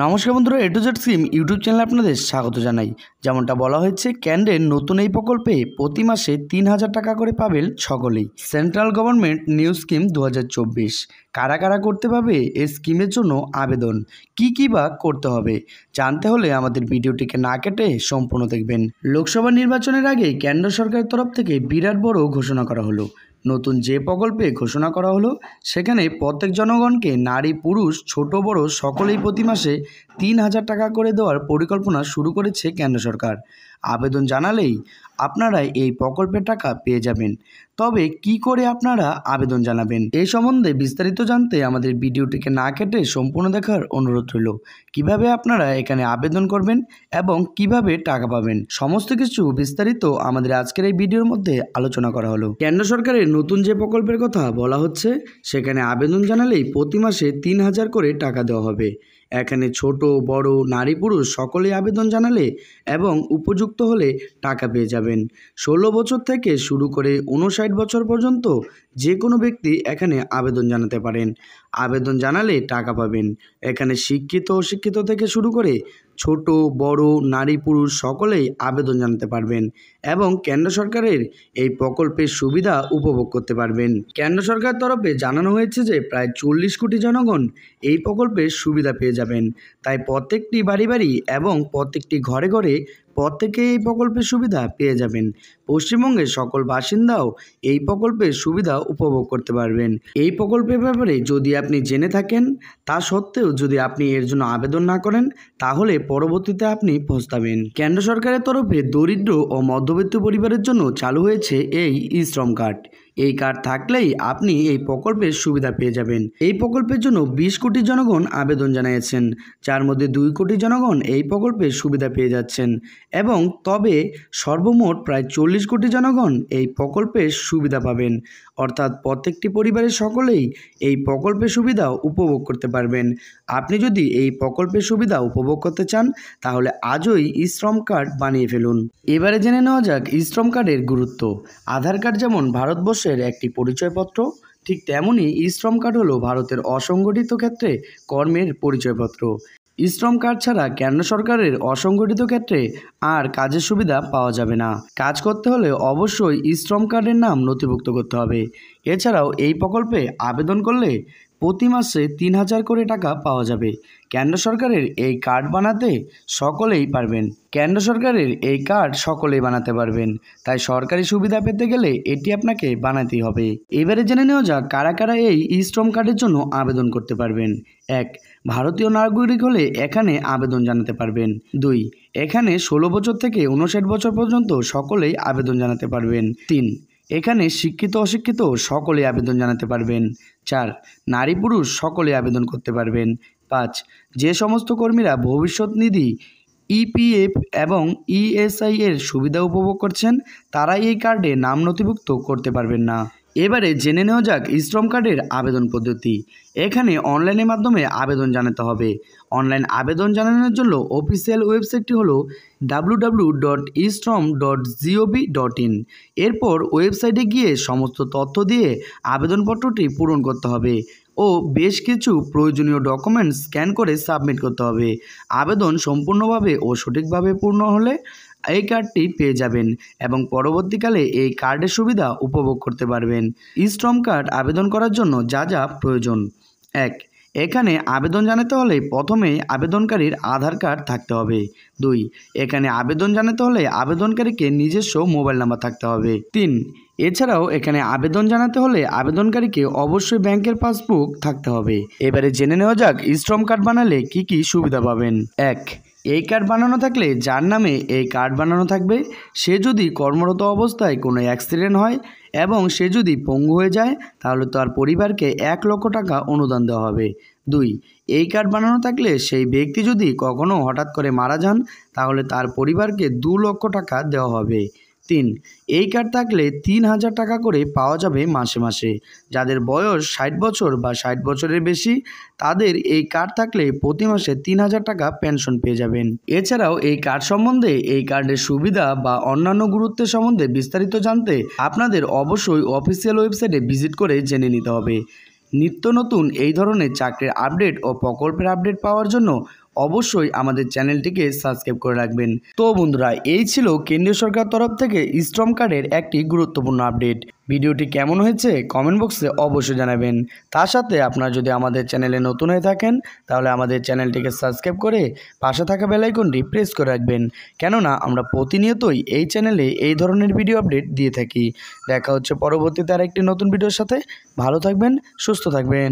নমস্কার বন্ধুরা, এ to Z scheme YouTube চ্যানেলে আপনাদের স্বাগত জানাই। যেমনটা বলা হয়েছে, কেন্দ্রের নতুন এই প্রকল্পে প্রতি মাসে ৩,০০০ টাকা করে পাবেন সকলেই। Central government new scheme ২০২৪। কারা কারা করতে পারবে এই স্কিমের জন্য আবেদন, কি বা করতে হবে জানতে হলে আমাদের ভিডিওটিকে না কেটে সম্পূর্ণ দেখবেন। লোকসভা নির্বাচনের আগে কেন্দ্র সরকারের তরফ থেকে বিরাট বড় ঘোষণা করা হলো। নতুন যে প্রকল্পে ঘোষণা করা হলো সেখানে প্রত্যেক জনগণকে, নারী পুরুষ ছোট বড় সকলেই প্রতি মাসে ৩,০০০ টাকা করে দেওয়ার পরিকল্পনা শুরু করেছে কেন্দ্র সরকার। আবেদন জানালেই আপনারা এই প্রকল্পের টাকা পেয়ে যাবেন। তবে কি করে আপনারা আবেদন জানাবেন এই সম্বন্ধে বিস্তারিত জানতে আমাদের ভিডিওটিকে না কেটে সম্পূর্ণ দেখার অনুরোধ রইল। কিভাবে আপনারা এখানে আবেদন করবেন এবং কিভাবে টাকা পাবেন সমস্ত কিছু বিস্তারিত আমাদের আজকের এই ভিডিওর মধ্যে আলোচনা করা হলো। কেন্দ্র সরকারের নতুন যে প্রকল্পের কথা বলা হচ্ছে সেখানে আবেদন জানালেই প্রতি মাসে ৩,০০০ করে টাকা দেওয়া হবে। এখানে ছোট বড় নারী পুরুষ সকলেই আবেদন জানালে এবং উপযুক্ত হলে টাকা পেয়ে যাবেন। ১৬ বছর থেকে শুরু করে ৫৯ বছর পর্যন্ত যে কোনো ব্যক্তি এখানে আবেদন জানাতে পারেন। আবেদন জানালে টাকা পাবেন। এখানে শিক্ষিত অশিক্ষিত থেকে শুরু করে ছোট বড় নারী পুরুষ সকলেই আবেদন জানাতে পারবেন এবং কেন্দ্র সরকারের এই প্রকল্পের সুবিধা উপভোগ করতে পারবেন। কেন্দ্র সরকার তরফে জানানো হয়েছে যে প্রায় ৪০ কোটি জনগণ এই প্রকল্পের সুবিধা পেয়ে যাবেন। তাই প্রত্যেকটি বাড়ি বাড়ি এবং প্রত্যেকটি ঘরে ঘরে প্রত্যেকে এই প্রকল্পের সুবিধা পেয়ে যাবেন। পশ্চিমবঙ্গের সকল বাসিন্দাও এই প্রকল্পের সুবিধা উপভোগ করতে পারবেন। এই প্রকল্পের ব্যাপারে যদি আপনি জেনে থাকেন, তা সত্ত্বেও যদি আপনি এর জন্য আবেদন না করেন তাহলে পরবর্তীতে আপনি পস্তাবেন। কেন্দ্র সরকারের তরফে দরিদ্র ও মধ্যবিত্ত পরিবারের জন্য চালু হয়েছে এই ই-শ্রম কার্ড। এই কার্ড থাকলেই আপনি এই প্রকল্পের সুবিধা পেয়ে যাবেন। এই প্রকল্পের জন্য ২০ কোটি জনগণ আবেদন জানিয়েছেন, যার মধ্যে ২ কোটি জনগণ এই প্রকল্পের সুবিধা পেয়ে যাচ্ছেন এবং তবে সর্বমোট প্রায় ৪০ কোটি জনগণ এই প্রকল্পের সুবিধা পাবেন। অর্থাৎ প্রত্যেকটি পরিবারের সকলেই এই প্রকল্পের সুবিধা উপভোগ করতে পারবেন। আপনি যদি এই প্রকল্পের সুবিধা উপভোগ করতে চান তাহলে আজই ই-শ্রম কার্ড বানিয়ে ফেলুন। এবারে জেনে নেওয়া যাক ই-শ্রম কার্ডের গুরুত্ব। আধার কার্ড যেমন ভারতবর্ষের একটি পরিচয়পত্র, ঠিক তেমনই ই-শ্রম কার্ড হলো ভারতের অসংগঠিত ক্ষেত্রে কর্মের পরিচয়পত্র। ই-শ্রম কার্ড ছাড়া কেন্দ্র সরকারের অসংগঠিত ক্ষেত্রে আর কাজের সুবিধা পাওয়া যাবে না। কাজ করতে হলে অবশ্যই ই-শ্রম কার্ডের নাম নথিভুক্ত করতে হবে। এছাড়াও এই প্রকল্পে আবেদন করলে প্রতি মাসে ৩,০০০ করে টাকা পাওয়া যাবে। কেন্দ্র সরকারের এই কার্ড বানাতে সকলেই পারবেন। কেন্দ্র সরকারের এই কার্ড সকলেই বানাতে পারবেন, তাই সরকারি সুবিধা পেতে গেলে এটি আপনাকে বানাতেই হবে। এবারে জেনে নেওয়া যাক কারা কারা এই ই-শ্রম কার্ডের জন্য আবেদন করতে পারবেন। ১. ভারতীয় নাগরিক হলে এখানে আবেদন জানাতে পারবেন। ২. এখানে ১৬ বছর থেকে ৫৯ বছর পর্যন্ত সকলেই আবেদন জানাতে পারবেন। ৩. এখানে শিক্ষিত অশিক্ষিত সকলেই আবেদন জানাতে পারবেন। ৪. নারী পুরুষ সকলেই আবেদন করতে পারবেন। ৫. যে সমস্ত কর্মীরা ভবিষ্যৎ নিধি, ইপিএফ এবং ইএসআই এর সুবিধা উপভোগ করছেন তারাই এই কার্ডে নাম নথিভুক্ত করতে পারবেন না। এবারে জেনে নেওয়া যাক ই-শ্রম কার্ডের আবেদন পদ্ধতি। এখানে অনলাইনের মাধ্যমে আবেদন জানাতে হবে। অনলাইন আবেদন জানানোর জন্য অফিসিয়াল ওয়েবসাইটটি হলো www.estrom.gov.in। এরপর ওয়েবসাইটে গিয়ে সমস্ত তথ্য দিয়ে আবেদনপত্রটি পূরণ করতে হবে ও বেশ কিছু প্রয়োজনীয় ডকুমেন্টস স্ক্যান করে সাবমিট করতে হবে। আবেদন সম্পূর্ণভাবে ও সঠিকভাবে পূর্ণ হলে এই কার্ডটি পেয়ে যাবেন এবং পরবর্তীকালে এই কার্ডের সুবিধা উপভোগ করতে পারবেন। ই-শ্রম কার্ড আবেদন করার জন্য যা যা প্রয়োজন। ১. এখানে আবেদন জানাতে হলে প্রথমেই আবেদনকারীর আধার কার্ড থাকতে হবে। ২. এখানে আবেদন জানাতে হলে আবেদনকারীকে নিজস্ব মোবাইল নাম্বার থাকতে হবে। ৩. এছাড়াও এখানে আবেদন জানাতে হলে আবেদনকারীকে অবশ্যই ব্যাংকের পাসবুক থাকতে হবে। এবারে জেনে নেওয়া যাক ই-শ্রম কার্ড বানালে কি কি সুবিধা পাবেন। ১. এই কার্ড বানানো থাকলে যার নামে এই কার্ড বানানো থাকবে সে যদি কর্মরত অবস্থায় কোনো অ্যাক্সিডেন্ট হয় এবং সে যদি পঙ্গু হয়ে যায় তাহলে তার পরিবারকে ১ লক্ষ টাকা অনুদান দেওয়া হবে। ২. এই কার্ড বানানো থাকলে সেই ব্যক্তি যদি কখনো হঠাৎ করে মারা যান তাহলে তার পরিবারকে ২ লক্ষ টাকা দেওয়া হবে। ৩. এই কার্ড থাকলে ৩,০০০ টাকা করে পাওয়া যাবে মাসে মাসে। যাদের বয়স ৬০ বছর বা ৬০ বছরের বেশি তাদের এই কার্ড থাকলে প্রতি মাসে ৩,০০০ টাকা পেনশন পেয়ে যাবেন। এছাড়াও এই কার্ড সম্বন্ধে, এই কার্ডের সুবিধা বা অন্যান্য গুরুত্বের সম্বন্ধে বিস্তারিত জানতে আপনাদের অবশ্যই অফিসিয়াল ওয়েবসাইটে ভিজিট করে জেনে নিতে হবে। নিত্য নতুন এই ধরনের চাকরির আপডেট ও প্রকল্পের আপডেট পাওয়ার জন্য অবশ্যই আমাদের চ্যানেলটিকে সাবস্ক্রাইব করে রাখবেন। তো বন্ধুরা, এই ছিল কেন্দ্রীয় সরকার তরফ থেকে শ্রম কার্ডের একটি গুরুত্বপূর্ণ আপডেট। ভিডিওটি কেমন হয়েছে কমেন্ট বক্সে অবশ্যই জানাবেন। তার সাথে আপনারা যদি আমাদের চ্যানেলে নতুন হয়ে থাকেন তাহলে আমাদের চ্যানেলটিকে সাবস্ক্রাইব করে পাশে থাকা বেল আইকনটি প্রেস করে রাখবেন, কেননা আমরা প্রতিনিয়তই এই চ্যানেলে এই ধরনের ভিডিও আপডেট দিয়ে থাকি। দেখা হচ্ছে পরবর্তীতে আরেকটি নতুন ভিডিওর সাথে। ভালো থাকবেন, সুস্থ থাকবেন।